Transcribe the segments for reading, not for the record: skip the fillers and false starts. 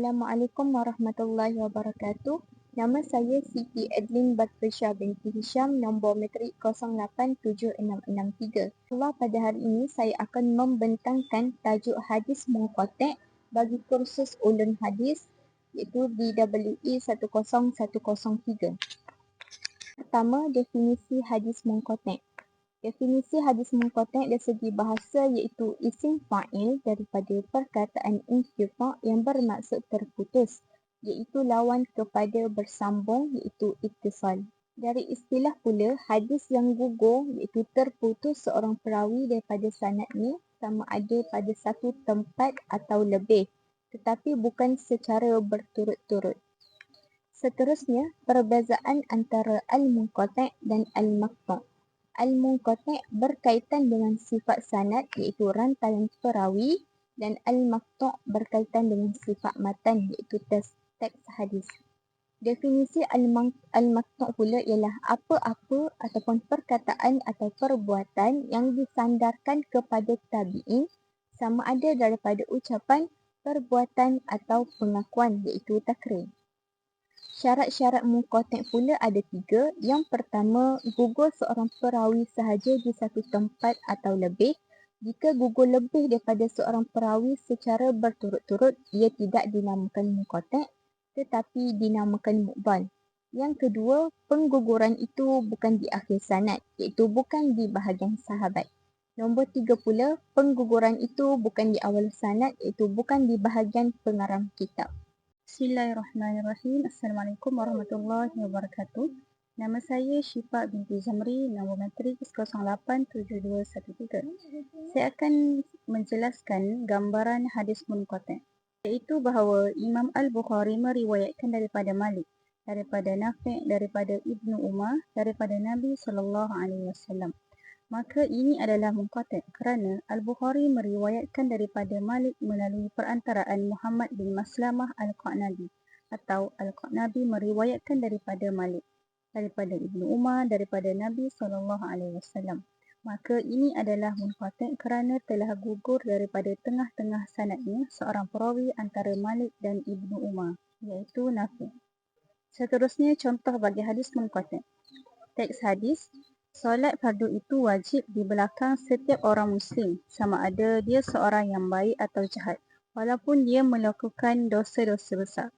Assalamualaikum warahmatullahi wabarakatuh. Nama saya Siti Adlin Batrisha binti Hisham, nombor matrik 087663. InsyaAllah pada hari ini saya akan membentangkan tajuk hadis munqati' bagi kursus ulun hadis iaitu DWE 10103. Pertama, definisi hadis munqati'. Definisi hadis munqati' dari segi bahasa iaitu isim fa'il daripada perkataan inqita' yang bermaksud terputus, iaitu lawan kepada bersambung iaitu ittisal. Dari istilah pula, hadis yang gugur iaitu terputus seorang perawi daripada sanadnya sama ada pada satu tempat atau lebih, tetapi bukan secara berturut-turut. Seterusnya, perbezaan antara al-munqati' dan al-maqtu'. Al-munqati' berkaitan dengan sifat sanad iaitu rantaian perawi dan al-maqtu' berkaitan dengan sifat matan iaitu teks hadis. Definisi al-maqtu' pula ialah apa-apa ataupun perkataan atau perbuatan yang disandarkan kepada tabi'in sama ada daripada ucapan, perbuatan atau pengakuan iaitu takrir. Syarat-syarat munqati' pula ada 3. Yang pertama, gugur seorang perawi sahaja di satu tempat atau lebih. Jika gugur lebih daripada seorang perawi secara berturut-turut, ia tidak dinamakan munqati' tetapi dinamakan mu'dhal. Yang kedua, pengguguran itu bukan di akhir sanad, iaitu bukan di bahagian sahabat. Nombor 3 pula, pengguguran itu bukan di awal sanad, iaitu bukan di bahagian pengarang kitab. Bismillahirrahmanirrahim. Assalamualaikum warahmatullahi wabarakatuh. Nama saya Syifa binti Zamri, nombor matrik 087213. Saya akan menjelaskan gambaran hadis munqati', iaitu bahawa Imam Al-Bukhari meriwayatkan daripada Malik, daripada Nafi', daripada Ibnu Umar, daripada Nabi SAW. Maka ini adalah munqati' kerana Al-Bukhari meriwayatkan daripada Malik melalui perantaraan Muhammad bin Maslamah Al-Qa'nabi, atau Al-Qa'nabi meriwayatkan daripada Malik, daripada Ibnu Umar, daripada Nabi SAW. Maka ini adalah munqati' kerana telah gugur daripada tengah-tengah sanadnya seorang perawi antara Malik dan Ibnu Umar, iaitu Nafi'. Seterusnya, contoh bagi hadis munqati'. Teks hadis: solat fardu itu wajib di belakang setiap orang muslim, sama ada dia seorang yang baik atau jahat, walaupun dia melakukan dosa-dosa besar.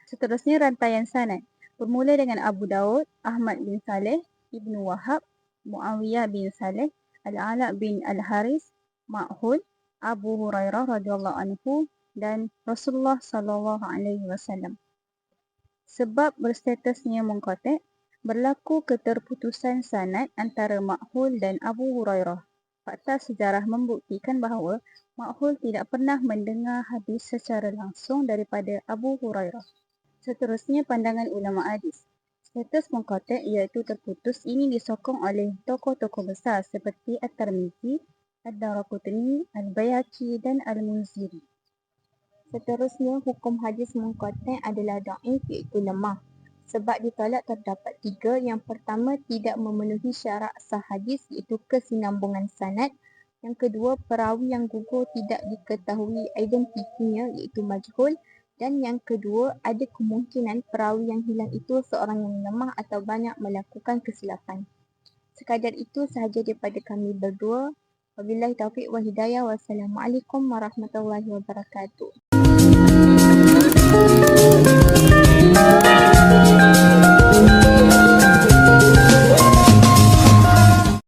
Seterusnya, rantaian sanad bermula dengan Abu Daud, Ahmad bin Saleh, Ibnu Wahab, Muawiyah bin Saleh, Al-Ala bin Al-Haris, Ma'hul, Abu Hurairah radhiyallahu anhu dan Rasulullah SAW. Sebab berstatusnya munqati', berlaku keterputusan sanad antara Ma'hul dan Abu Hurairah. Fakta sejarah membuktikan bahawa Ma'hul tidak pernah mendengar hadis secara langsung daripada Abu Hurairah. Seterusnya, pandangan ulama hadis. Status munqati' iaitu terputus ini disokong oleh tokoh-tokoh besar seperti At-Tirmizi, Ad-Daraqutni, Al-Bayhaqi dan Al-Munziri. Seterusnya, hukum hadis munqati' adalah dhaif iaitu lemah. Sebab ditolak terdapat 3. Yang pertama, tidak memenuhi syarat sah hadis iaitu kesinambungan sanad. Yang kedua, perawi yang gugur tidak diketahui identitinya iaitu majhul. Dan yang kedua, ada kemungkinan perawi yang hilang itu seorang yang lemah atau banyak melakukan kesilapan. Sekadar itu sahaja daripada kami berdua. Wabillahi taufiq wa hidayah. Wassalamualaikum warahmatullahi wabarakatuh.